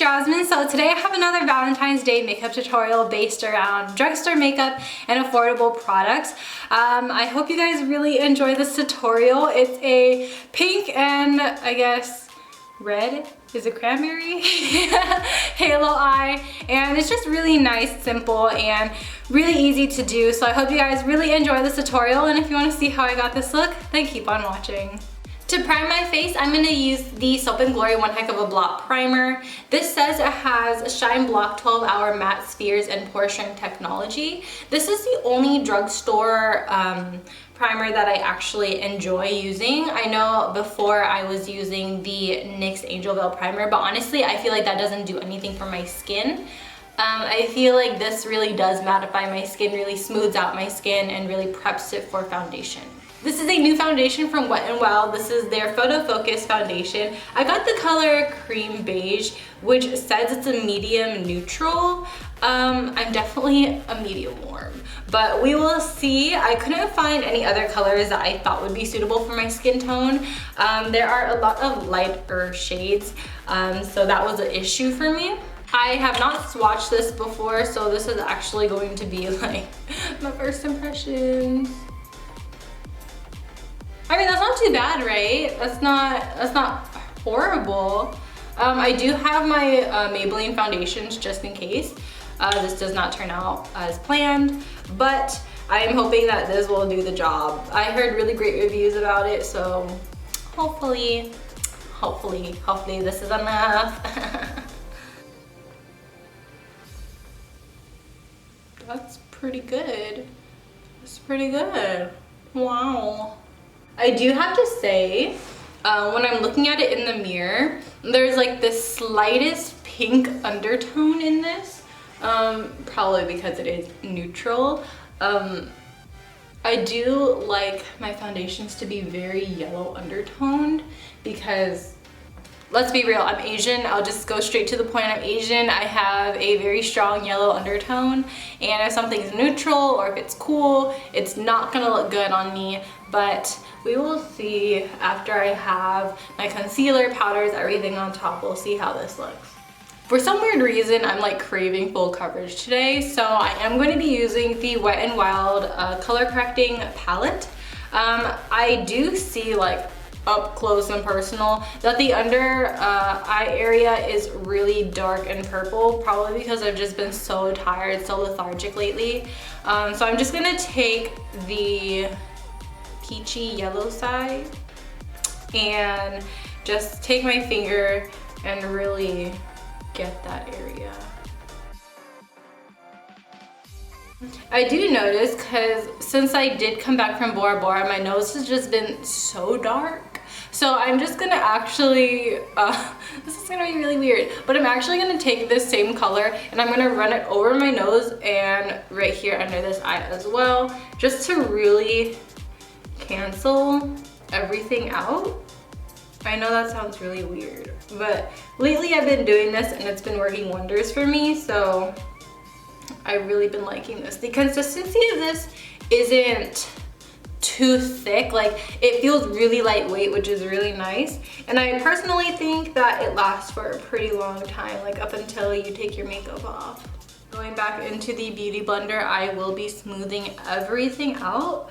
Jasmine. So today I have another Valentine's Day makeup tutorial based around drugstore makeup and affordable products. I hope you guys really enjoy this tutorial. It's a pink and I guess red, is it cranberry? Halo eye, and it's just really nice, simple, and really easy to do. So I hope you guys really enjoy this tutorial, and if you want to see how I got this look, then keep on watching. To prime my face, I'm going to use the Soap & Glory One Heck of a Blot primer. This says it has Shine Block 12-Hour Matte Spheres and Pore Shrink Technology. This is the only drugstore primer that I actually enjoy using. I know before I was using the NYX Angel Veil primer, but honestly I feel like that doesn't do anything for my skin. I feel like this really does mattify my skin, really smooths out my skin, and really preps it for foundation. This is a new foundation from Wet n Wild. This is their Photo Focus foundation. I got the color Cream Beige, which says it's a medium neutral. I'm definitely a medium warm, but we will see. I couldn't find any other colors that I thought would be suitable for my skin tone. There are a lot of lighter shades, so that was an issue for me. I have not swatched this before, so this is actually going to be like my first impressions. I mean, that's not too bad, right? That's not horrible. I do have my Maybelline foundations just in case this does not turn out as planned, but I am hoping that this will do the job. I heard really great reviews about it, so hopefully this is enough. That's pretty good. That's pretty good. Wow. I do have to say, when I'm looking at it in the mirror, there's like the slightest pink undertone in this, probably because it is neutral. I do like my foundations to be very yellow undertoned because, let's be real, I'm Asian. I'll just go straight to the point. I'm Asian. I have a very strong yellow undertone, and if something's neutral or if it's cool, it's not gonna look good on me, but we will see after I have my concealer, powders, everything on top. We'll see how this looks. For some weird reason, I'm like craving full coverage today, so I am going to be using the Wet n Wild color correcting palette. I do see like up close and personal that the under eye area is really dark and purple, probably because I've just been so tired, so lethargic lately. So I'm just gonna take the peachy yellow side and just take my finger and really get that area. I do notice, because since I did come back from Bora Bora, my nose has just been so dark. So I'm just gonna actually, this is gonna be really weird, but I'm actually gonna take this same color and I'm gonna run it over my nose and right here under this eye as well, just to really cancel everything out. I know that sounds really weird, but lately I've been doing this and it's been working wonders for me, so I've really been liking this. The consistency of this isn't too thick, like it feels really lightweight, which is really nice, and I personally think that it lasts for a pretty long time, like up until you take your makeup off. Going back into the Beauty Blender, I will be smoothing everything out,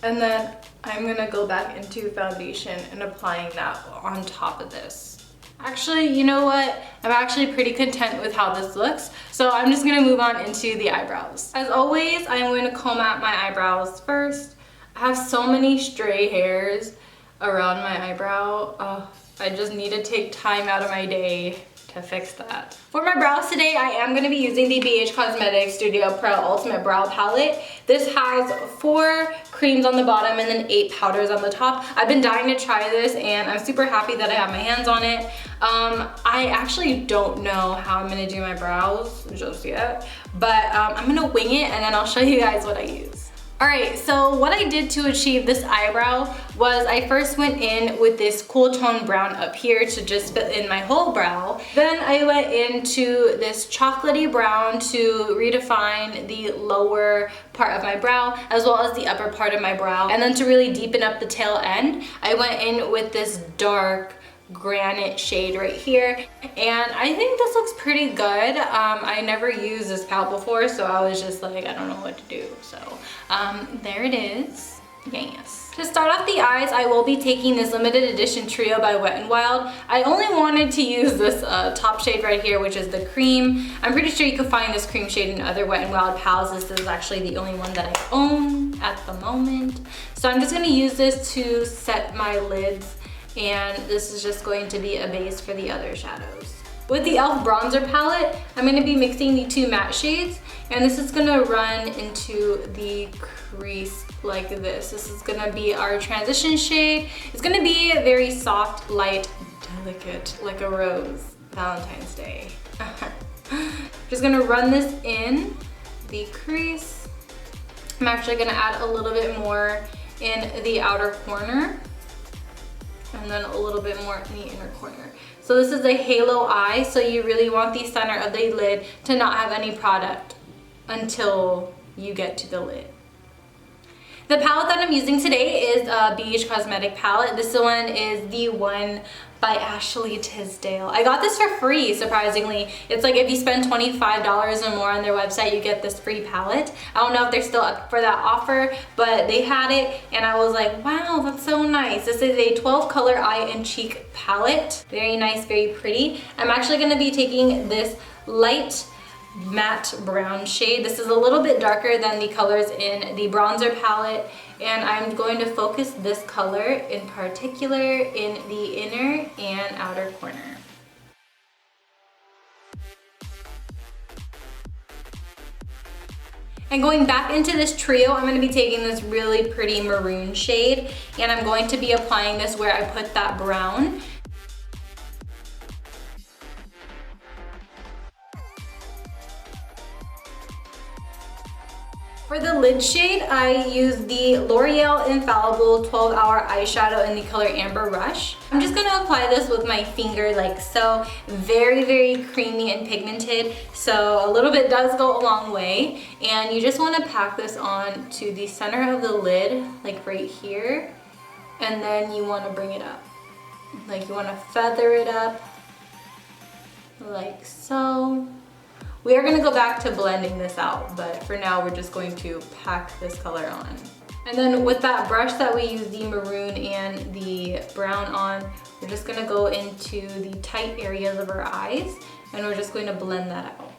and then I'm gonna go back into foundation and applying that on top of this. Actually, you know what? I'm actually pretty content with how this looks, so I'm just gonna move on into the eyebrows. As always, I'm going to comb out my eyebrows first. I have so many stray hairs around my eyebrow. Oh, I just need to take time out of my day to fix that. For my brows today, I am going to be using the BH Cosmetics Studio Pro Ultimate Brow Palette. This has 4 creams on the bottom and then 8 powders on the top. I've been dying to try this and I'm super happy that I have my hands on it. I actually don't know how I'm going to do my brows just yet, but I'm going to wing it and then I'll show you guys what I use. Alright, so what I did to achieve this eyebrow was I first went in with this cool tone brown up here to just fill in my whole brow. Then I went into this chocolatey brown to redefine the lower part of my brow as well as the upper part of my brow. And then to really deepen up the tail end, I went in with this dark granite shade right here. And I think this looks pretty good. I never used this palette before, so I was just like, I don't know what to do. So there it is. Yes. To start off the eyes, I will be taking this limited edition trio by Wet n Wild. I only wanted to use this top shade right here, which is the cream. I'm pretty sure you can find this cream shade in other Wet n Wild palettes. This is actually the only one that I own at the moment. So I'm just going to use this to set my lids, and this is just going to be a base for the other shadows. With the e.l.f. bronzer palette, I'm going to be mixing the two matte shades, and this is going to run into the crease like this. This is going to be our transition shade. It's going to be very soft, light, delicate, like a rose. Valentine's Day. Just going to run this in the crease. I'm actually going to add a little bit more in the outer corner, and then a little bit more in the inner corner. So this is a halo eye, so you really want the center of the lid to not have any product until you get to the lid. The palette that I'm using today is a BH Cosmetic palette. This one is the one by Ashley Tisdale. I got this for free, surprisingly. It's like if you spend $25 or more on their website, you get this free palette. I don't know if they're still up for that offer, but they had it, and I was like, wow, that's so nice. This is a 12 color eye and cheek palette. Very nice, very pretty. I'm actually gonna be taking this light matte brown shade. This is a little bit darker than the colors in the bronzer palette, and I'm going to focus this color in particular in the inner and outer corner. And going back into this trio, I'm going to be taking this really pretty maroon shade, and I'm going to be applying this where I put that brown. For the lid shade, I use the L'Oreal Infallible 12-Hour Eyeshadow in the color Amber Rush. I'm just going to apply this with my finger like so. Very, very creamy and pigmented, so a little bit does go a long way. And you just want to pack this on to the center of the lid, like right here, and then you want to bring it up. Like you want to feather it up, like so. We are going to go back to blending this out, but for now we're just going to pack this color on. And then with that brush that we use the maroon and the brown on, we're just going to go into the tight areas of our eyes, and we're just going to blend that out.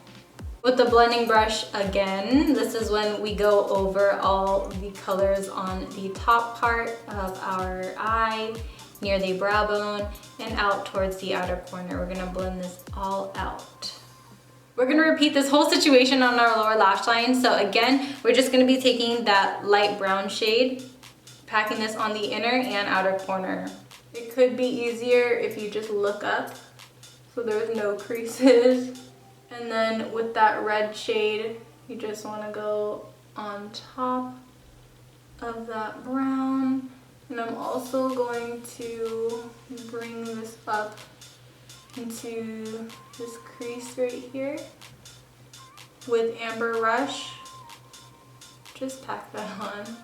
With the blending brush again, this is when we go over all the colors on the top part of our eye, near the brow bone, and out towards the outer corner. We're going to blend this all out. We're going to repeat this whole situation on our lower lash line. So again, we're just going to be taking that light brown shade, packing this on the inner and outer corner. It could be easier if you just look up so there's no creases. And then with that red shade, you just want to go on top of that brown. And I'm also going to bring this up into this crease right here with Amber Rush. Just pack that on.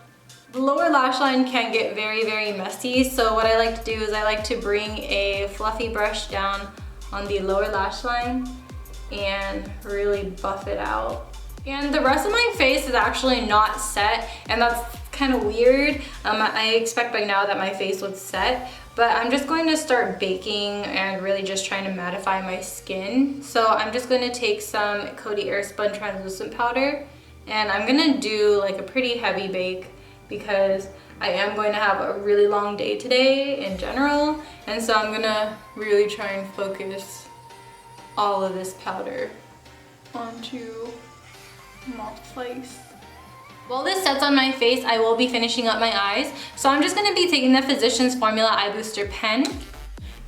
The lower lash line can get very, very messy, so what I like to do is I like to bring a fluffy brush down on the lower lash line and really buff it out. And the rest of my face is actually not set, and that's kind of weird. I expect by now that my face would set, but I'm just going to start baking and really just trying to mattify my skin. So I'm just going to take some Coty Airspun translucent powder, and I'm going to do like a pretty heavy bake because I am going to have a really long day today in general, and so I'm going to really try and focus all of this powder onto my face. While this sets on my face, I will be finishing up my eyes. So I'm just going to be taking the Physicians Formula Eye Booster pen.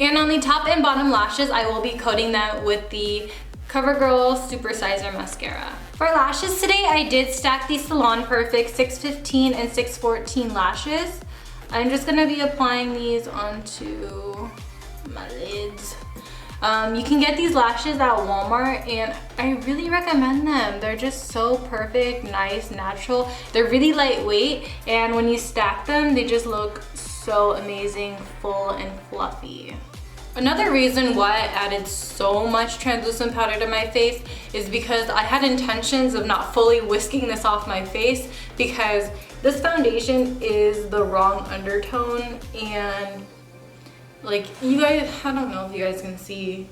And on the top and bottom lashes, I will be coating them with the Covergirl Supersizer Mascara. For lashes today, I did stack the Salon Perfect 615 and 614 lashes. I'm just going to be applying these onto my lids. You can get these lashes at Walmart, and I really recommend them. They're just so perfect, nice, natural. They're really lightweight, and when you stack them, they just look so amazing, full and fluffy. Another reason why I added so much translucent powder to my face is because I had intentions of not fully whisking this off my face, because this foundation is the wrong undertone, and like, you guys, I don't know if you guys can see,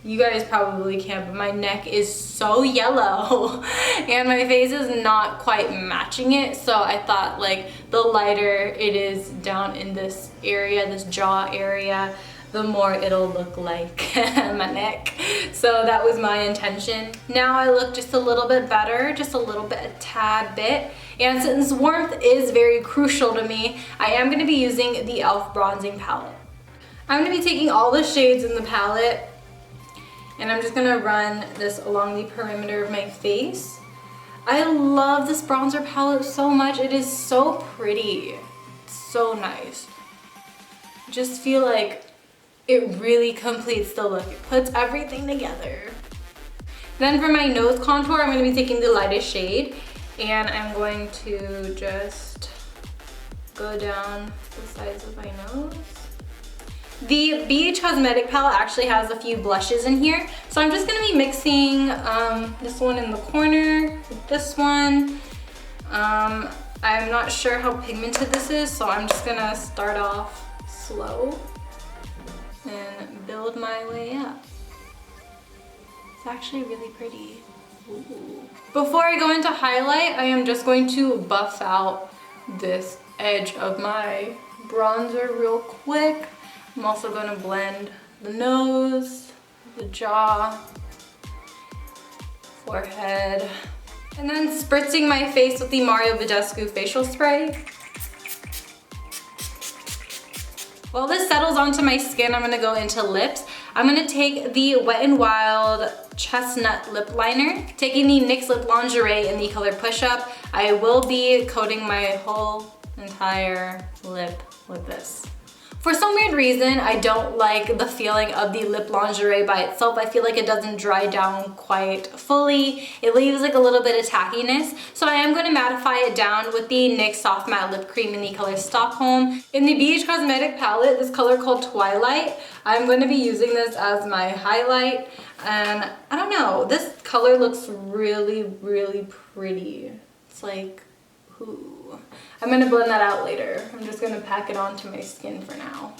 you guys probably can, but my neck is so yellow and my face is not quite matching it. So I thought, like, the lighter it is down in this area, this jaw area, the more it'll look like my neck. So that was my intention. Now I look just a little bit better, just a little bit, a tad bit. And since warmth is very crucial to me, I am going to be using the e.l.f. bronzing palette. I'm going to be taking all the shades in the palette, and I'm just going to run this along the perimeter of my face. I love this bronzer palette so much. It is so pretty. It's so nice. I just feel like it really completes the look. It puts everything together. Then for my nose contour, I'm going to be taking the lightest shade, and I'm going to just go down the sides of my nose. The BH Cosmetic palette actually has a few blushes in here, so I'm just going to be mixing this one in the corner with this one. I'm not sure how pigmented this is, so I'm just going to start off slow and build my way up. It's actually really pretty. Ooh. Before I go into highlight, I am just going to buff out this edge of my bronzer real quick. I'm also going to blend the nose, the jaw, forehead, and then spritzing my face with the Mario Badescu facial spray. While this settles onto my skin, I'm going to go into lips. I'm going to take the Wet n Wild Chestnut Lip Liner, taking the NYX Lip Lingerie in the color Push Up. I will be coating my whole entire lip with this. For some weird reason, I don't like the feeling of the lip lingerie by itself. I feel like it doesn't dry down quite fully. It leaves like a little bit of tackiness. So I am going to mattify it down with the NYX Soft Matte Lip Cream in the color Stockholm. In the BH Cosmetic palette, this color called Twilight, I'm going to be using this as my highlight. And I don't know, this color looks really, really pretty. It's like, ooh. I'm going to blend that out later. I'm just going to pack it onto my skin for now.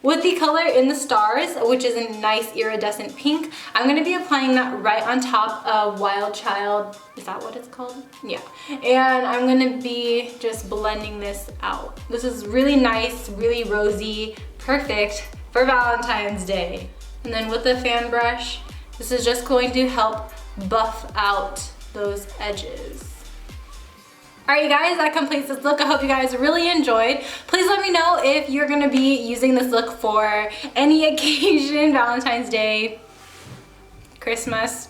With the color In the Stars, which is a nice iridescent pink, I'm going to be applying that right on top of Wild Child. Is that what it's called? Yeah. And I'm going to be just blending this out. This is really nice, really rosy, perfect for Valentine's Day. And then with the fan brush, this is just going to help buff out those edges. Alright you guys, that completes this look. I hope you guys really enjoyed. Please let me know if you're going to be using this look for any occasion, Valentine's Day, Christmas,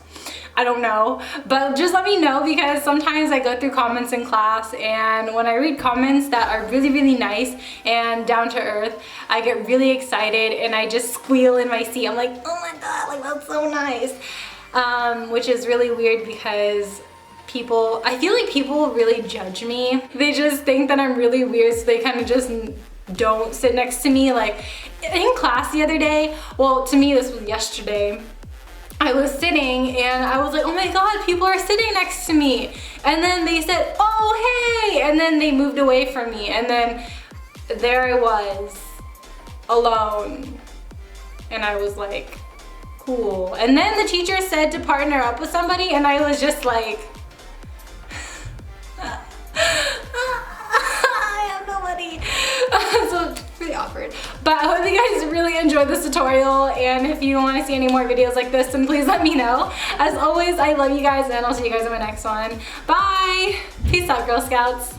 I don't know. But just let me know, because sometimes I go through comments in class, and when I read comments that are really, really nice and down to earth, I get really excited and I just squeal in my seat. I'm like, oh my god, like that's so nice. Which is really weird because I feel like people really judge me. They just think that I'm really weird, so they kind of just don't sit next to me. Like in class the other day, well, to me this was yesterday, I was sitting and I was like, oh my god, people are sitting next to me. And then they said, oh hey, and then they moved away from me, and then there I was alone, and I was like, cool. And then the teacher said to partner up with somebody, and I was just like, I have nobody. So it's pretty awkward. But I hope you guys really enjoyed this tutorial, and if you want to see any more videos like this, then please let me know. As always, I love you guys, and I'll see you guys in my next one. Bye! Peace out, Girl Scouts.